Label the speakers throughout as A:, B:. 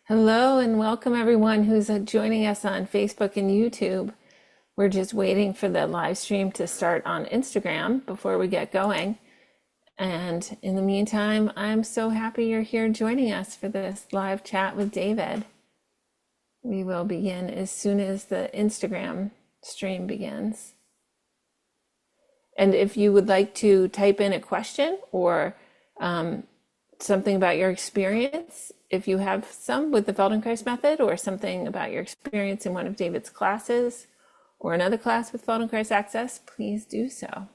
A: Hello and welcome everyone who's joining us on Facebook and YouTube. We're just waiting for the live stream to start on Instagram before we get going. And in the meantime, I'm so happy you're here joining us for this live chat with David. We will begin as soon as the Instagram stream begins. And if you would like to type in a question or something about your experience, if you have some with the Feldenkrais method or something about your experience in one of David's classes or another class with Feldenkrais Access, please do so.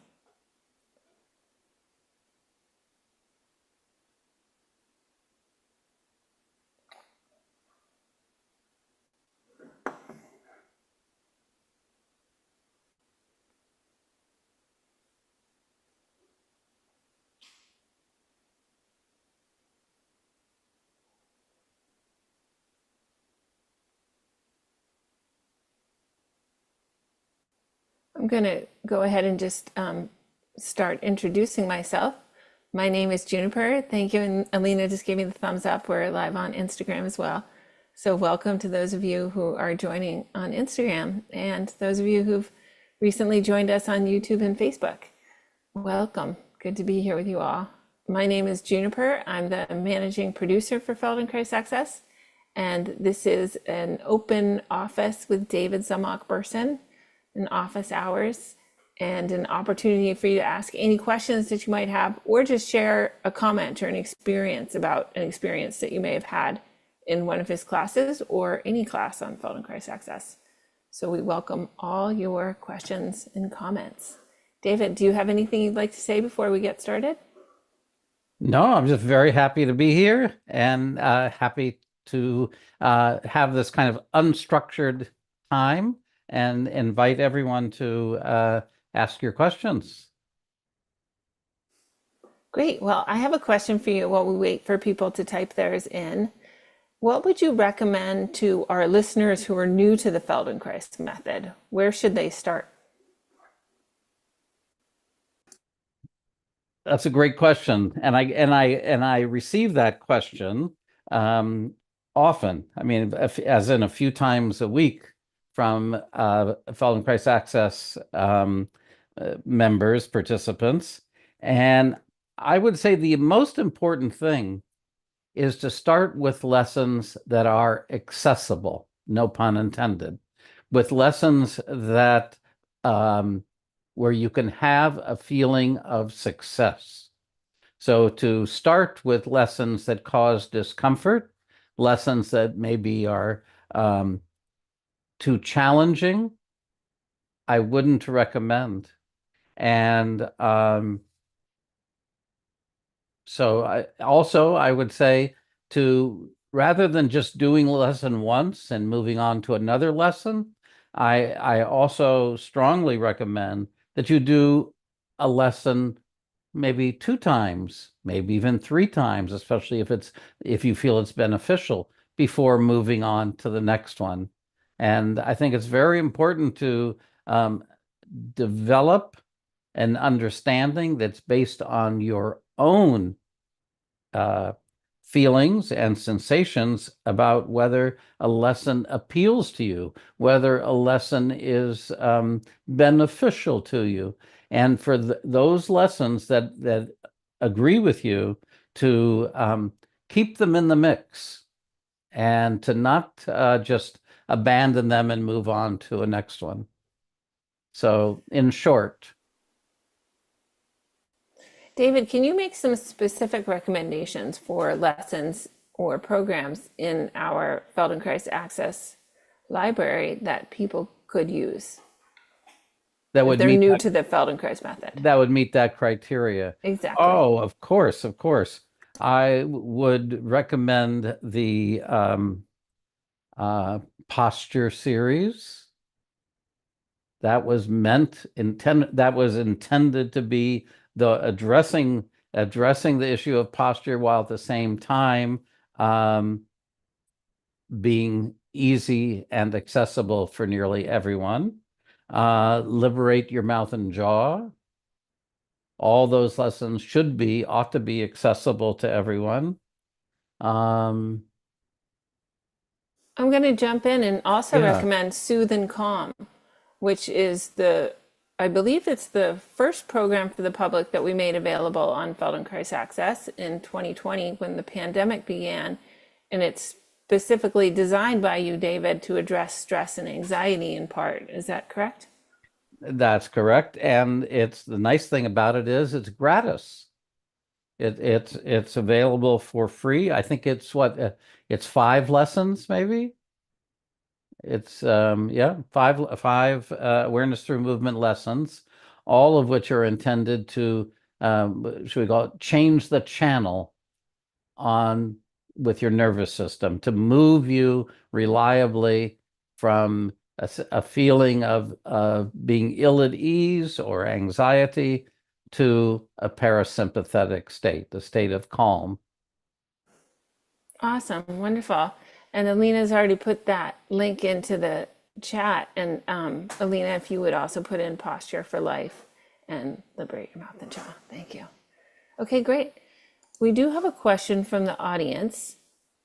A: I'm going to go ahead and just start introducing myself. My name is Juniper. Thank you. And Alina just gave me the thumbs up. We're live on Instagram as well. So welcome to those of you who are joining on Instagram and those of you who've recently joined us on YouTube and Facebook. Welcome. Good to be here with you all. My name is Juniper. I'm the managing producer for Feldenkrais Access. And this is an open office with David Zemach-Bersin, in office hours, and an opportunity for you to ask any questions that you might have, or just share a comment or an experience about an experience that you may have had in one of his classes or any class on Feldenkrais Access. So we welcome all your questions and comments. David, do you have anything you'd like to say before we get started?
B: No, I'm just very happy to be here and happy to have this kind of unstructured time and invite everyone to ask your questions.
A: Great. Well, I have a question for you while we wait for people to type theirs in. What would you recommend to our listeners who are new to the Feldenkrais method? Where should they start?
B: That's a great question, and I receive that question often. I mean, as in a few times a week from Feldenkrais Access members, participants, and I would say the most important thing is to start with lessons that are accessible, no pun intended, with lessons that where you can have a feeling of success. So to start with lessons that cause discomfort, lessons that maybe are too challenging, I wouldn't recommend. And so I would say to rather than just doing lesson once and moving on to another lesson, I also strongly recommend that you do a lesson maybe 2 times, maybe even 3 times, especially if you feel it's beneficial before moving on to the next one. And I think it's very important to develop an understanding that's based on your own feelings and sensations about whether a lesson appeals to you, whether a lesson is beneficial to you. And for those lessons that agree with you, to keep them in the mix and to not just abandon them and move on to a next one. So in short,
A: David, can you make some specific recommendations for lessons or programs in our Feldenkrais Access library that people could use
B: that
A: if
B: would
A: they're
B: meet
A: new
B: that,
A: to the Feldenkrais method?
B: that would meet that criteria.
A: Exactly.
B: Oh, of course, of course. I would recommend the posture series. That was intended to be the addressing the issue of posture while at the same time being easy and accessible for nearly everyone. Liberate your mouth and jaw. All those lessons ought to be accessible to everyone.
A: I'm going to jump in and also
B: Yeah,
A: recommend Soothe and Calm, which is I believe it's the first program for the public that we made available on Feldenkrais Access in 2020 when the pandemic began. And it's specifically designed by you, David, to address stress and anxiety in part. Is that correct?
B: that's correct. And it's the nice thing about it is it's gratis. It's available for free. I think it's it's 5 lessons maybe. It's yeah, five awareness through movement lessons, all of which are intended to should we call it change the channel on with your nervous system to move you reliably from a feeling of being ill at ease or anxiety to a parasympathetic state, the state of calm.
A: Awesome, wonderful. And Alina's already put that link into the chat. And Alina, if you would also put in posture for life and liberate your mouth and jaw. Thank you. Okay, great. We do have a question from the audience.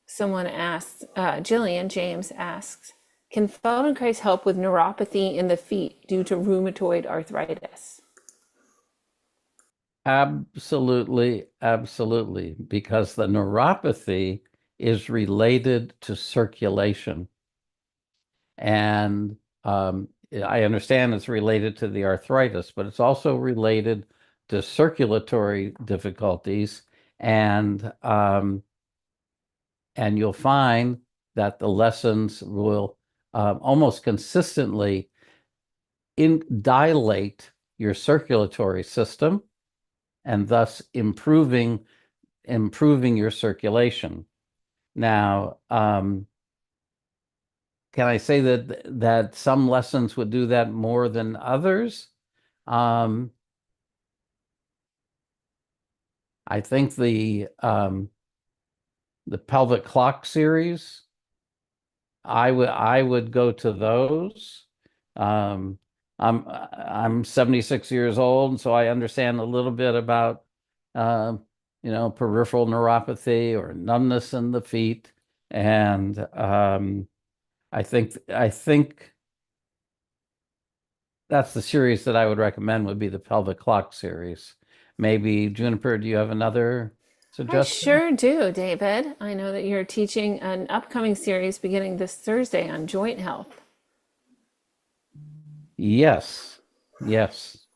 A: Someone asked, Jillian James asks, can Feldenkrais help with neuropathy in the feet due to rheumatoid arthritis?
B: Absolutely, absolutely, because the neuropathy is related to circulation. And I understand it's related to the arthritis, but it's also related to circulatory difficulties. And you'll find that the lessons will almost consistently dilate your circulatory system and thus improving your circulation. Now, can I say that some lessons would do that more than others? I think the pelvic clock series, I would go to those. I'm 76 years old, so I understand a little bit about peripheral neuropathy or numbness in the feet, and I think that's the series that I would recommend would be the pelvic clock series. Maybe Juniper, do you have another
A: I
B: suggestion?
A: sure do, David. I know that you're teaching an upcoming series beginning this Thursday on joint health.
B: Yes, yes,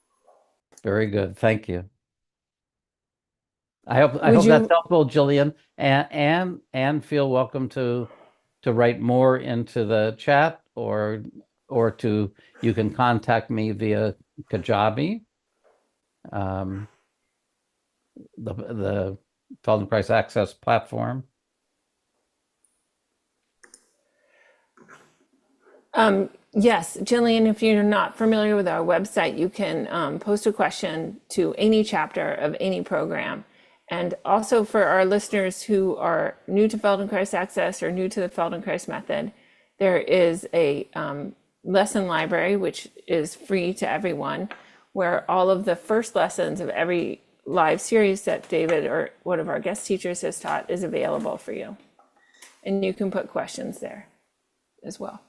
B: very good. Thank you. I
A: Would
B: hope that's
A: you
B: helpful, Jillian, and feel welcome to write more into the chat or to you can contact me via Kajabi, um, the Feldenkrais Access platform.
A: Yes, Jillian, if you're not familiar with our website, you can post a question to any chapter of any program. And also for our listeners who are new to Feldenkrais Access or new to the Feldenkrais Method, there is a lesson library, which is free to everyone, where all of the first lessons of every live series that David or one of our guest teachers has taught is available for you. And you can put questions there as well.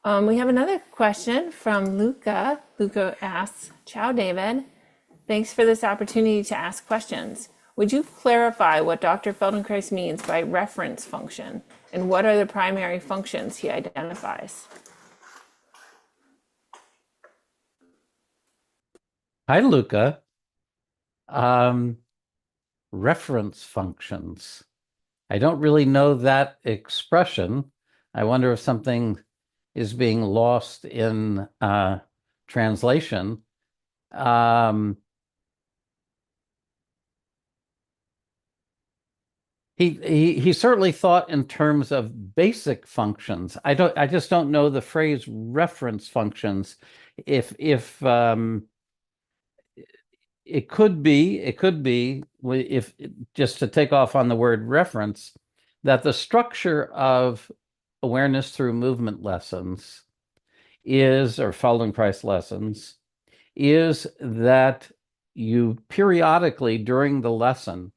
A: We have another question from Luca. Luca asks, Ciao, David. Thanks for this opportunity to ask questions. Would you clarify what Dr. Feldenkrais means by reference function and what are the primary functions he identifies?
B: Hi, Luca. Reference functions. I don't really know that expression. I wonder if something is being lost in translation. He certainly thought in terms of basic functions. I just don't know the phrase reference functions. If it could be if just to take off on the word reference, that the structure of awareness through movement lessons or Feldenkrais lessons is that you periodically during the lesson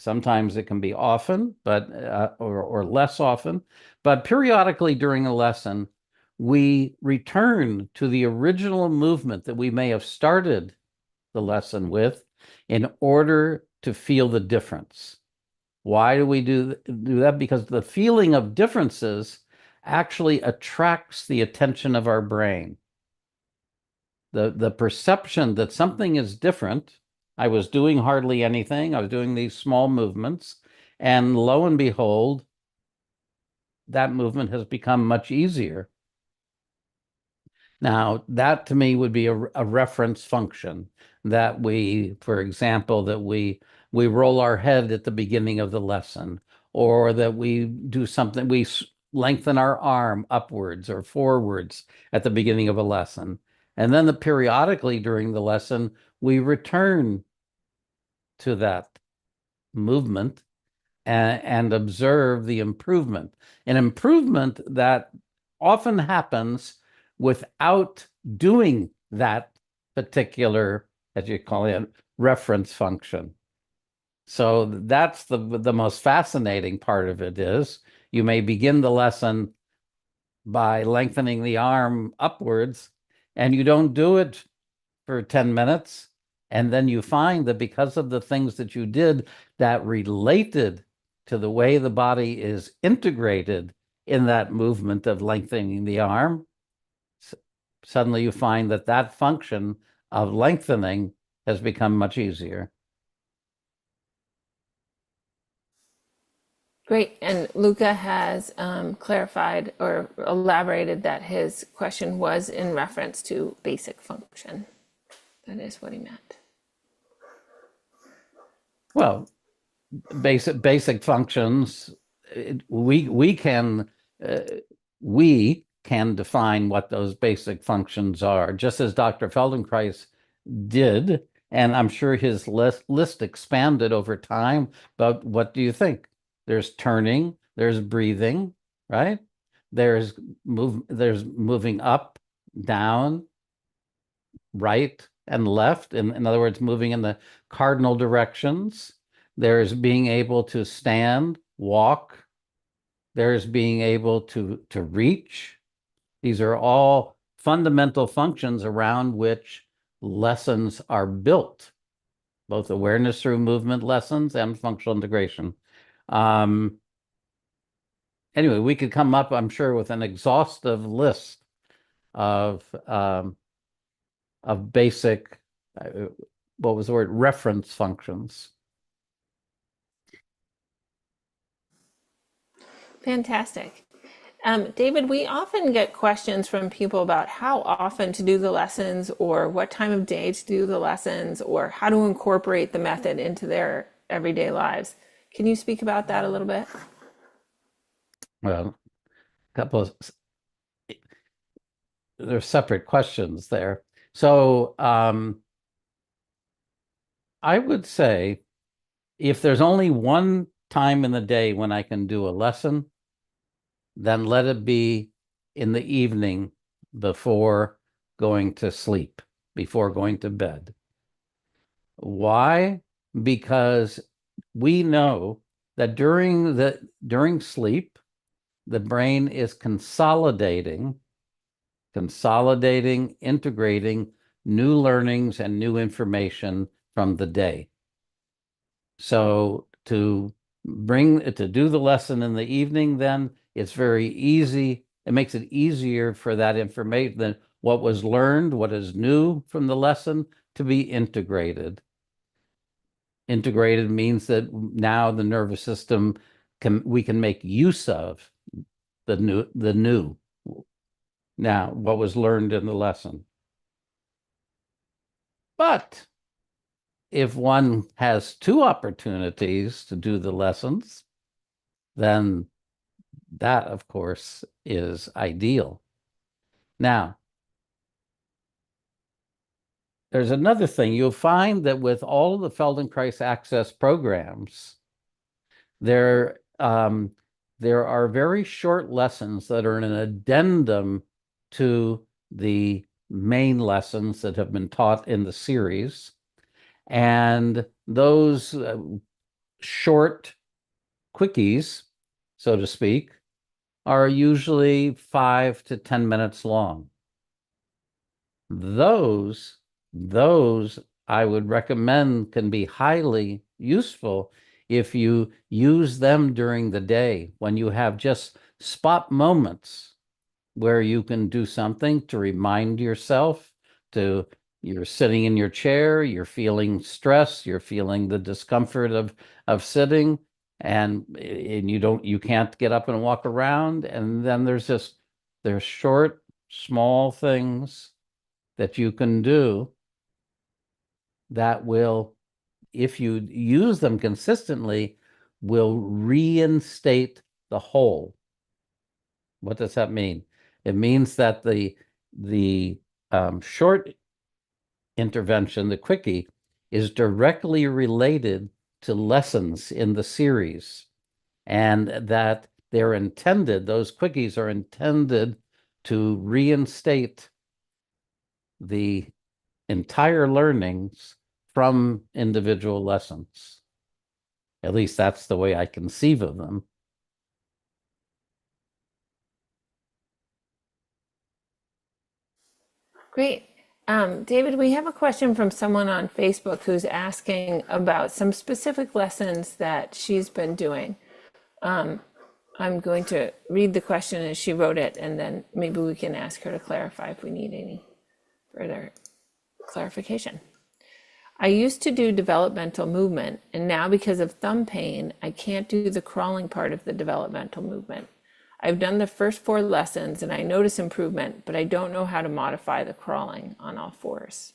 B: Sometimes it can be often, but or less often. But periodically during a lesson, we return to the original movement that we may have started the lesson with in order to feel the difference. Why do we do that? Because the feeling of differences actually attracts the attention of our brain. The perception that something is different. I was doing hardly anything. I was doing these small movements, and lo and behold, that movement has become much easier. Now, that to me would be a reference function that we, for example, that we roll our head at the beginning of the lesson, or that we do something, we lengthen our arm upwards or forwards at the beginning of a lesson. And then periodically during the lesson, we return to that movement and observe the improvement. An improvement that often happens without doing that particular, as you call it, reference function. So that's the most fascinating part of it is you may begin the lesson by lengthening the arm upwards, and you don't do it for 10 minutes. And then you find that because of the things that you did that related to the way the body is integrated in that movement of lengthening the arm, suddenly you find that that function of lengthening has become much easier.
A: Great. And Luca has clarified or elaborated that his question was in reference to basic function. That is what he meant.
B: Well, basic functions, we can define what those basic functions are, just as Dr. Feldenkrais did, and I'm sure his list expanded over time. But what do you think? There's turning, there's breathing, right? There's moving up, down, right, and left. In other words, moving in the cardinal directions. There's being able to stand, walk. There's being able to reach. These are all fundamental functions around which lessons are built, both awareness through movement lessons and functional integration. Anyway, we could come up, I'm sure, with an exhaustive list of basic, what was the word, reference functions.
A: Fantastic. David, we often get questions from people about how often to do the lessons or what time of day to do the lessons or how to incorporate the method into their everyday lives. Can you speak about that a little bit?
B: Well, a couple of, there's separate questions there. So I would say if there's only one time in the day when I can do a lesson, then let it be in the evening before going to sleep, before going to bed. Why? Because we know that during sleep, the brain is consolidating, integrating new learnings and new information from the day. So to do the lesson in the evening, then it's very easy. It makes it easier for that information, than what was learned, what is new from the lesson, to be integrated. Integrated means that now the nervous system we can make use of the new. Now, what was learned in the lesson. But if one has two opportunities to do the lessons, then that, of course, is ideal. Now, there's another thing. You'll find that with all of the Feldenkrais Access programs, there are very short lessons that are an addendum to the main lessons that have been taught in the series. And those short quickies, so to speak, are usually 5 to 10 minutes long. Those I would recommend can be highly useful if you use them during the day when you have just spot moments where you can do something to remind yourself to you're sitting in your chair, you're feeling stress, you're feeling the discomfort of sitting, and you can't get up and walk around. And then there's short, small things that you can do that will, if you use them consistently, will reinstate the whole. What does that mean? It means that the short intervention, the quickie, is directly related to lessons in the series, and that those quickies are intended to reinstate the entire learnings from individual lessons. At least that's the way I conceive of them.
A: Great. David, we have a question from someone on Facebook who's asking about some specific lessons that she's been doing. I'm going to read the question as she wrote it, and then maybe we can ask her to clarify if we need any further clarification. I used to do developmental movement, and now because of thumb pain, I can't do the crawling part of the developmental movement. I've done the first 4 lessons and I notice improvement, but I don't know how to modify the crawling on all fours.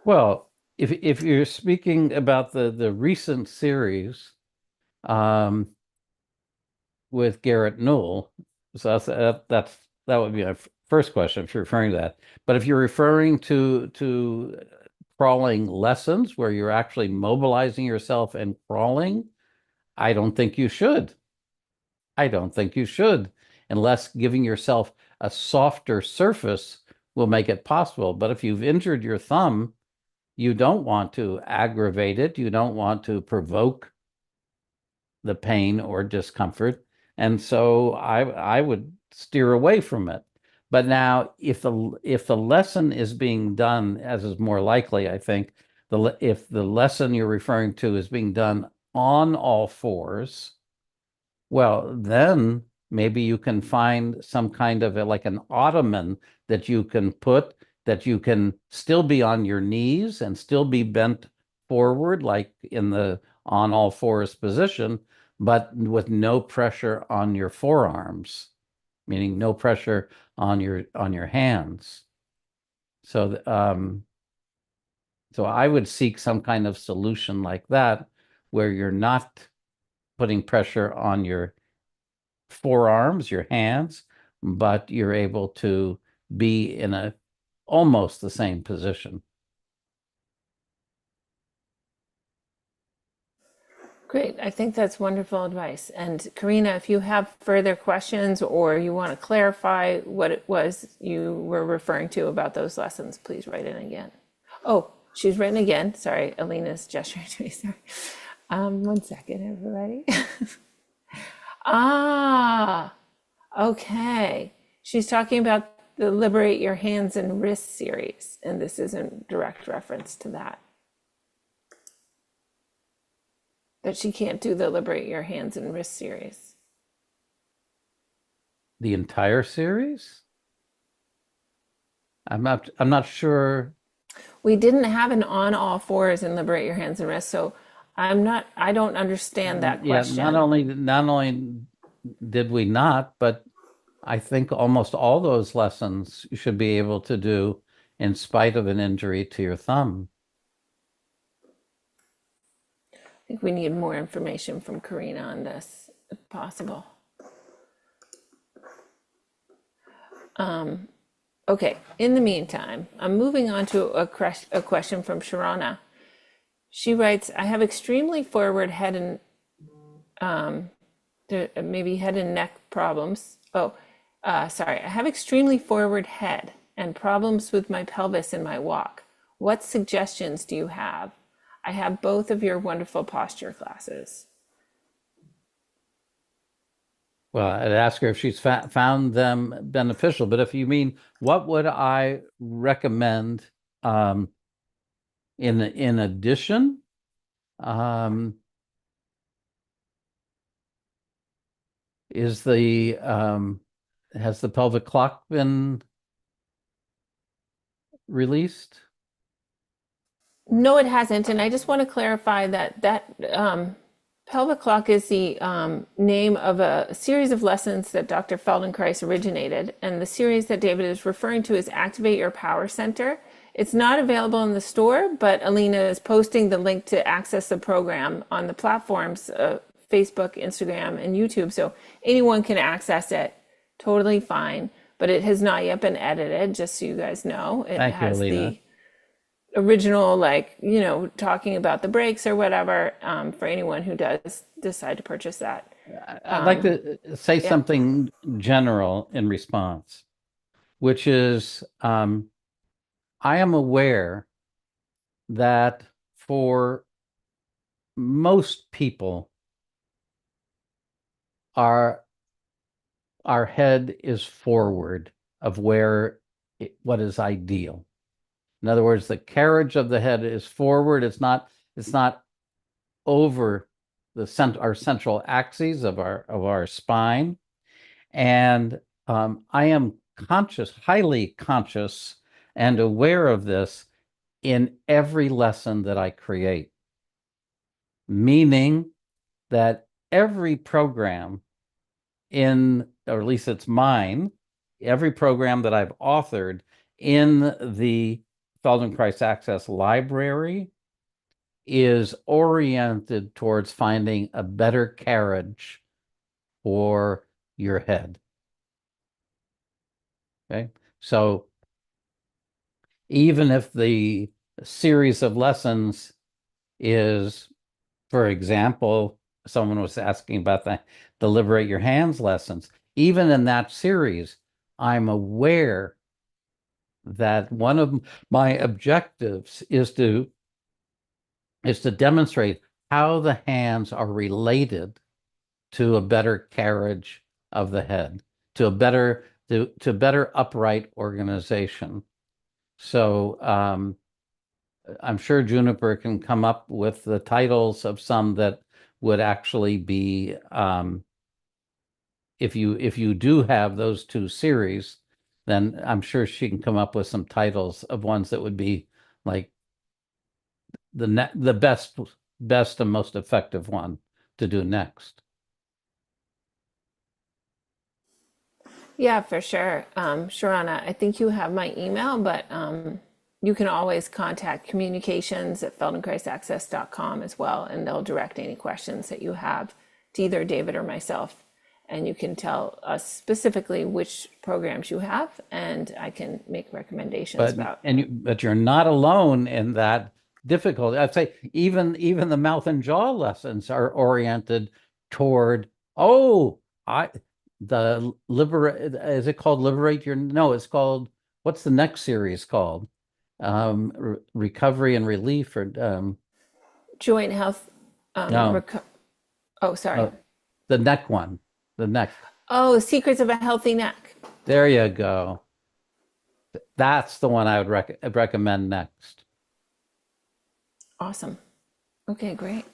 B: Well, if you're speaking about the recent series with Garrett Newell, so that would be my first question if you're referring to that. But if you're referring to crawling lessons where you're actually mobilizing yourself and crawling, I don't think you should. I don't think you should, unless giving yourself a softer surface will make it possible. But if you've injured your thumb, you don't want to aggravate it. You don't want to provoke the pain or discomfort. And so I would steer away from it. But now, if the lesson is being done, as is more likely, I think, if the lesson you're referring to is being done on all fours, well, then maybe you can find some kind of like an ottoman that you can put, that you can still be on your knees and still be bent forward, like in the on all fours position, but with no pressure on your forearms, meaning no pressure on your hands. So so I would seek some kind of solution like that, where you're not putting pressure on your forearms, your hands, but you're able to be in almost the same position.
A: Great. I think that's wonderful advice. And Karina, if you have further questions or you want to clarify what it was you were referring to about those lessons, please write in again. Oh, she's written again. Sorry, Alina's gesturing to me. Sorry. 1 second, everybody. Okay. She's talking about the Liberate Your Hands and Wrists series, and this is in direct reference to that. That she can't do the Liberate Your Hands and Wrists series.
B: The entire series? I'm not sure.
A: We didn't have an on all fours in Liberate Your Hands and Wrists, so I don't understand that question.
B: Yeah, not only did we not, but I think almost all those lessons you should be able to do in spite of an injury to your thumb.
A: I think we need more information from Karina on this, if possible. Okay, in the meantime, I'm moving on to a question from Sharana. She writes, I have extremely forward head and maybe head and neck problems. I have extremely forward head and problems with my pelvis in my walk. What suggestions do you have? I have both of your wonderful posture classes.
B: Well, I'd ask her if she's found them beneficial. But if you mean, what would I recommend in addition? Is the has the pelvic clock been released?
A: No, it hasn't. And I just want to clarify that pelvic clock is the name of a series of lessons that Dr. Feldenkrais originated. And the series that David is referring to is Activate Your Power Center. It's not available in the store, but Alina is posting the link to access the program on the platforms, Facebook, Instagram, and YouTube. So anyone can access it totally fine. But it has not yet been edited, just so you guys know. It
B: Thank you,
A: has
B: Alina.
A: the original, like, talking about the breaks or whatever, for anyone who does decide to purchase that.
B: I'd like to say something general in response, which is I am aware that for most people, our head is forward of what is ideal. In other words, the carriage of the head is forward. It's not over our central axes of our spine. And I am highly conscious and aware of this in every lesson that I create, meaning that every program or at least it's mine, every program that I've authored in the Feldenkrais Access Library is oriented towards finding a better carriage for your head. Okay, so even if the series of lessons is, for example, someone was asking about the Liberate Your Hands lessons, even in that series, I'm aware that one of my objectives is to demonstrate how the hands are related to a better carriage of the head, to a better upright organization. So I'm sure Juniper can come up with the titles of some that would actually be, if you do have those two series, then I'm sure she can come up with some titles of ones that would be like the best and most effective one to do next.
A: Yeah, for sure. Sharana, I think you have my email, but you can always contact communications@feldenkraisaccess.com as well, and they'll direct any questions that you have to either David or myself. And you can tell us specifically which programs you have, and I can make recommendations about.
B: But you're not alone in that difficulty. I'd say even the mouth and jaw lessons are oriented toward is it called Liberate Your? No, it's called, what's the next series called? Recovery and Relief, or
A: Joint health.
B: no,
A: Oh, sorry.
B: the neck one, the neck.
A: Oh, Secrets of a Healthy Neck.
B: There you go. That's the one I would recommend next.
A: Awesome. Okay, great.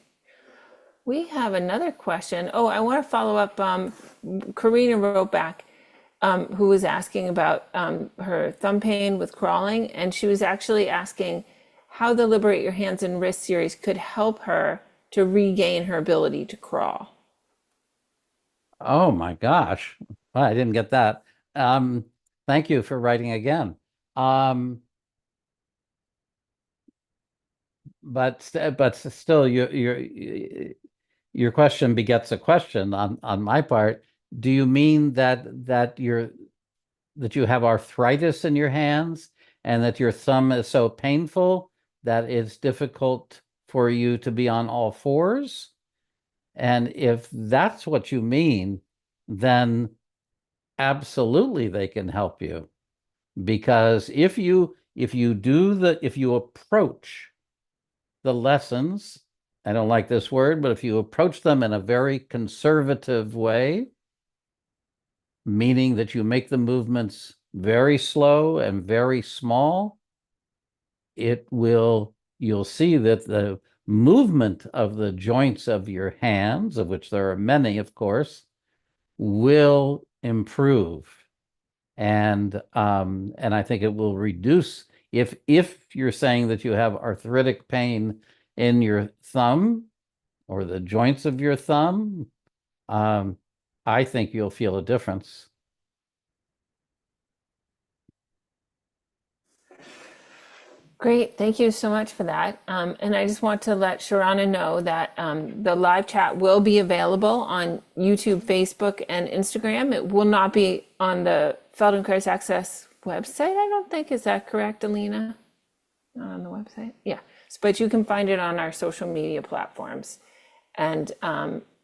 A: We have another question. Oh, I want to follow up. Karina wrote back, who was asking about her thumb pain with crawling, and she was actually asking how the Liberate Your Hands and Wrists series could help her to regain her ability to crawl.
B: Oh my gosh. Well, I didn't get that. Thank you for writing again. But still, your question begets a question on my part. Do you mean that you have arthritis in your hands and that your thumb is so painful that it's difficult for you to be on all fours? And if that's what you mean, then absolutely they can help you. Because if you if you approach the lessons, I don't like this word, but if you approach them in a very conservative way, meaning that you make the movements very slow and very small, you'll see that the movement of the joints of your hands, of which there are many, of course, will improve. And I think it will reduce, if you're saying that you have arthritic pain in your thumb or the joints of your thumb, I think you'll feel a difference.
A: Great, thank you so much for that. And I just want to let Sharana know that the live chat will be available on YouTube, Facebook, and Instagram. It will not be on the Feldenkrais Access website, I don't think. Is that correct, Alina? Not on the website? Yeah, but you can find it on our social media platforms. And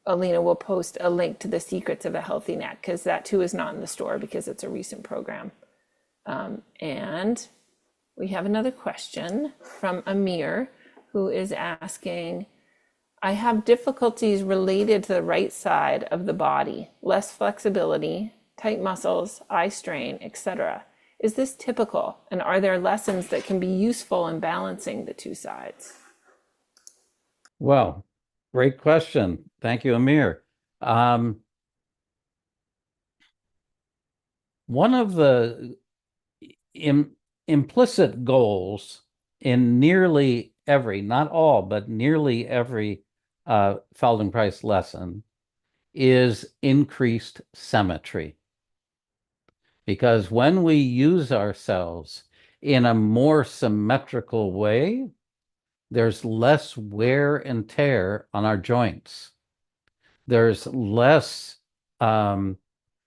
A: Alina will post a link to the Secrets of a Healthy Neck, because that too is not in the store because it's a recent program. And we have another question from Amir, who is asking, I have difficulties related to the right side of the body, less flexibility, tight muscles, eye strain, etc. Is this typical? And are there lessons that can be useful in balancing the two sides?
B: Well, great question. Thank you, Amir. One of the implicit goals in nearly every, not all, but nearly every Feldenkrais lesson is increased symmetry. Because when we use ourselves in a more symmetrical way, there's less wear and tear on our joints. There's less of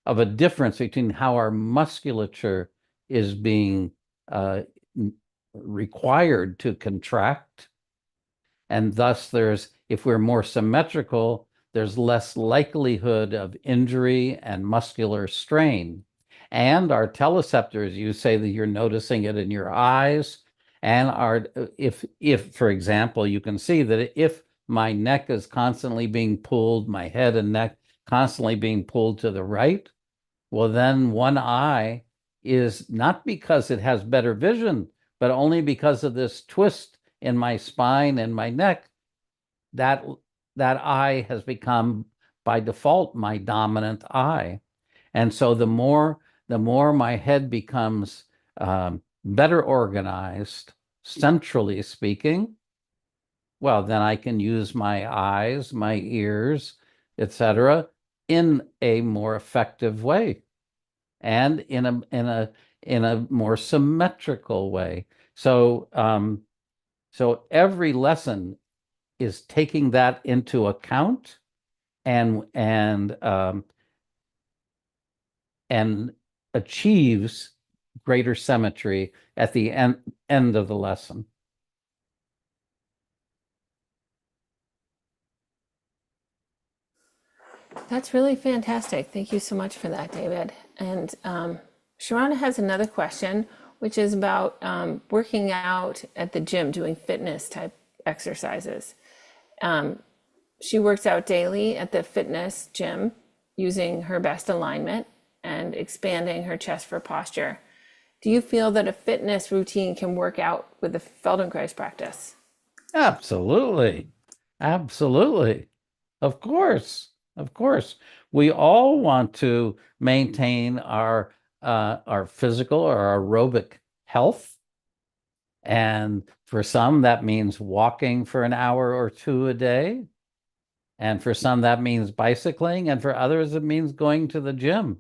B: a difference between how our musculature is being required to contract. And thus if we're more symmetrical, there's less likelihood of injury and muscular strain. And our teleceptors, you say that you're noticing it in your eyes. And if, for example, you can see that if my neck is constantly being pulled, my head and neck constantly being pulled to the right, well, then one eye is not because it has better vision, but only because of this twist in my spine and my neck. That eye has become, by default, my dominant eye. And so the more my head becomes better organized, centrally speaking, well, then I can use my eyes, my ears, etc., in a more effective way, and in a more symmetrical way. So every lesson is taking that into account and achieves greater symmetry at the end of the lesson.
A: That's really fantastic. Thank you so much for that, David. And Sharana has another question, which is about working out at the gym, doing fitness type exercises. She works out daily at the fitness gym using her best alignment and expanding her chest for posture. Do you feel that a fitness routine can work out with the Feldenkrais practice?
B: Absolutely. Absolutely. Of course. Of course. We all want to maintain our physical or aerobic health. And for some, that means walking for an hour or two a day. And for some, that means bicycling. And for others, it means going to the gym.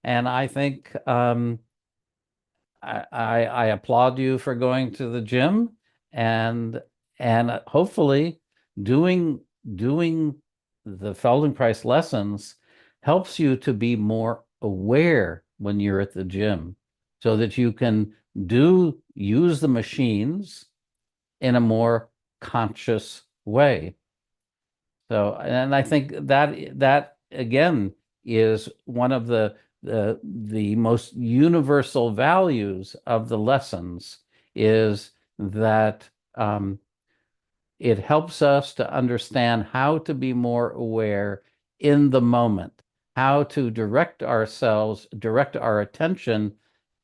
B: And I think I applaud you for going to the gym and hopefully doing the Feldenkrais lessons helps you to be more aware when you're at the gym, so that you can use the machines in a more conscious way. So, and I think that again is one of the most universal values of the lessons, is that it helps us to understand how to be more aware in the moment, how to direct our attention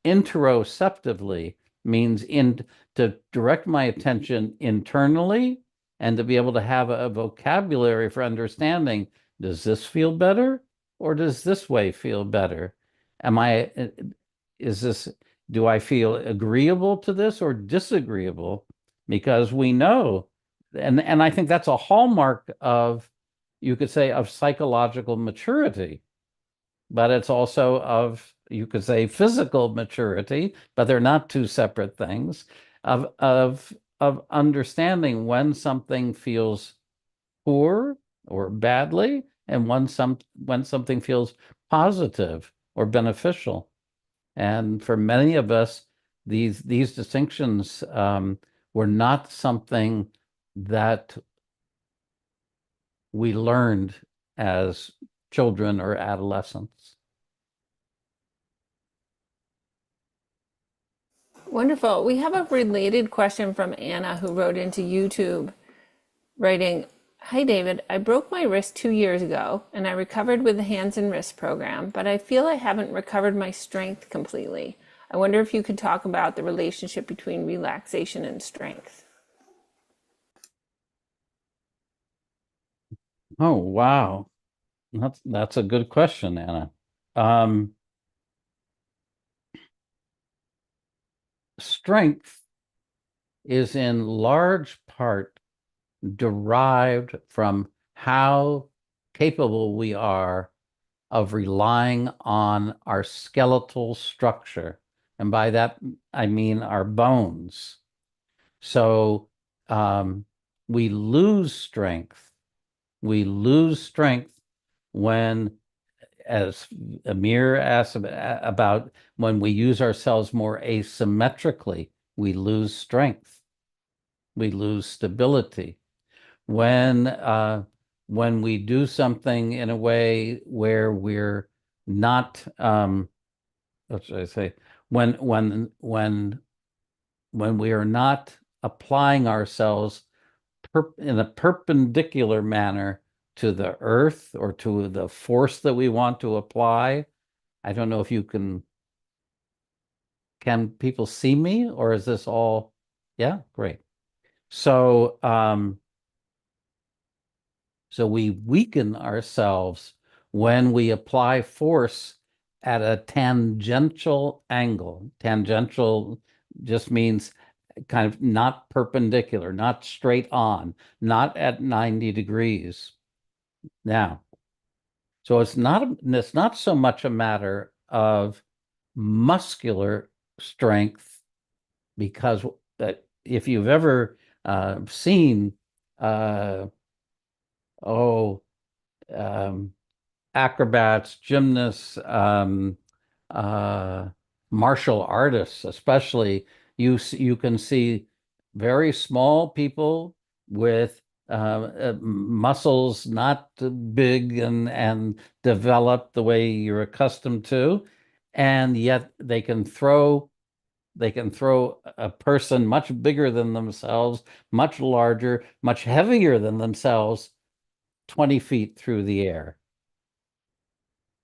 B: interoceptively, means to direct my attention internally and to be able to have a vocabulary for understanding, does this feel better or does this way feel better? Is this, do I feel agreeable to this or disagreeable? Because we know, and I think that's a hallmark of, you could say, of psychological maturity, but it's also of, you could say, physical maturity, but they're not two separate things, of understanding when something feels poor or badly and when something feels positive or beneficial. And for many of us, these distinctions were not something that we learned as children or adolescents.
A: Wonderful. We have a related question from Anna who wrote into YouTube writing, "Hi David, I broke my wrist 2 years ago and I recovered with the hands and wrist program, but I feel I haven't recovered my strength completely. I wonder if you could talk about the relationship between relaxation and strength."
B: Oh, wow. That's a good question, Anna. Um, Strength is in large part derived from how capable we are of relying on our skeletal structure. And by that, I mean our bones. So we lose strength. We lose strength when, as Amir asked about, when we use ourselves more asymmetrically, we lose strength. We lose stability. When we do something in a way where we're not, what should I say? When we are not applying ourselves in a perpendicular manner to the earth or to the force that we want to apply. I don't know if you can people see me, or is this all? Yeah, great. So so we weaken ourselves when we apply force at a tangential angle. Tangential just means kind of not perpendicular, not straight on, not at 90 degrees. Now, so it's not so much a matter of muscular strength, because if you've ever seen oh acrobats, gymnasts, uh, martial artists, especially, you can see very small people with muscles not big and developed the way you're accustomed to, and yet they can throw a person much bigger than themselves, much larger, much heavier than themselves, 20 feet through the air.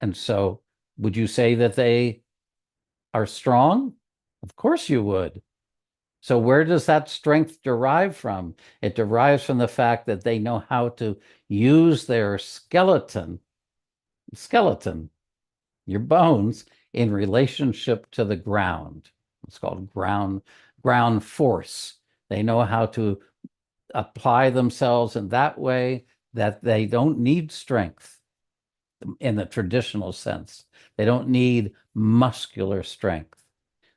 B: And so, would you say that they are strong? Of course you would. So where does that strength derive from? It derives from the fact that they know how to use their skeleton, your bones, in relationship to the ground. It's called ground force. They know how to apply themselves in that way that they don't need strength in the traditional sense. They don't need muscular strength.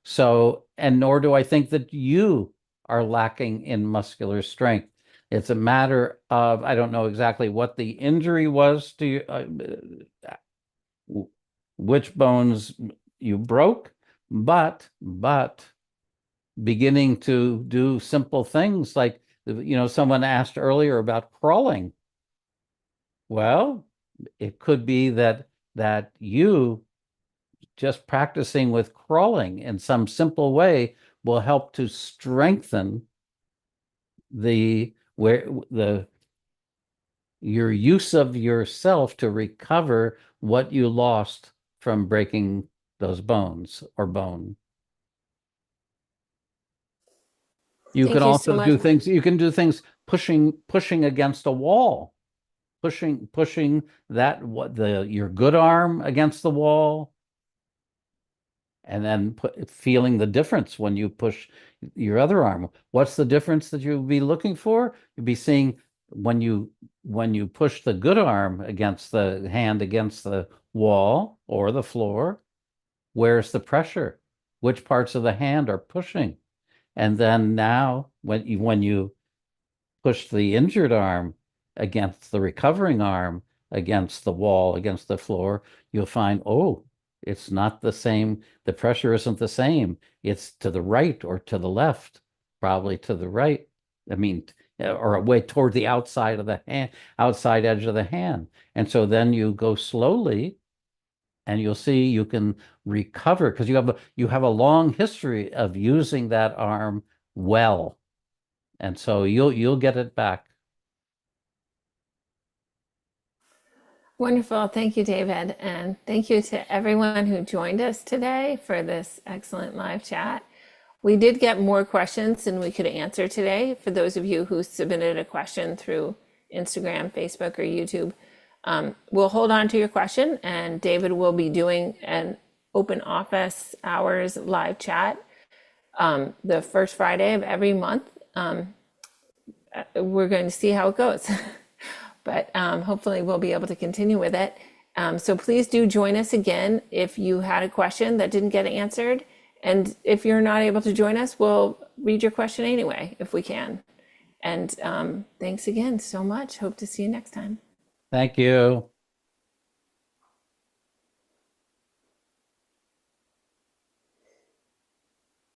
B: So, and nor do I think that you are lacking in muscular strength. It's a matter of, I don't know exactly what the injury was to you, which bones you broke, but beginning to do simple things like, someone asked earlier about crawling. Well, it could be that you just practicing with crawling in some simple way will help to strengthen your use of yourself to recover what you lost from breaking those bones or bone. You can
A: Thank you so
B: also
A: much.
B: do things, pushing against a wall, pushing your good arm against the wall, and then feeling the difference when you push your other arm. What's the difference that you'll be looking for? You'll be seeing when you push the good arm against the hand against the wall or the floor, where's the pressure? Which parts of the hand are pushing? And then now when you push the injured arm against the recovering arm, against the wall, against the floor, you'll find, oh, it's not the same. The pressure isn't the same. It's to the right or to the left, probably to the right. I mean, or away toward the outside of the hand, outside edge of the hand. And so then you go slowly and you'll see you can recover because you have a long history of using that arm well. And so you'll get it back.
A: Wonderful. Thank you, David. And thank you to everyone who joined us today for this excellent live chat. We did get more questions than we could answer today. For those of you who submitted a question through Instagram, Facebook, or YouTube, we'll hold on to your question, and David will be doing an open office hours live chat the first Friday of every month. We're going to see how it goes. But hopefully we'll be able to continue with it. So please do join us again if you had a question that didn't get answered. And if you're not able to join us, we'll read your question anyway, if we can. And thanks again so much. Hope to see you next time.
B: Thank you.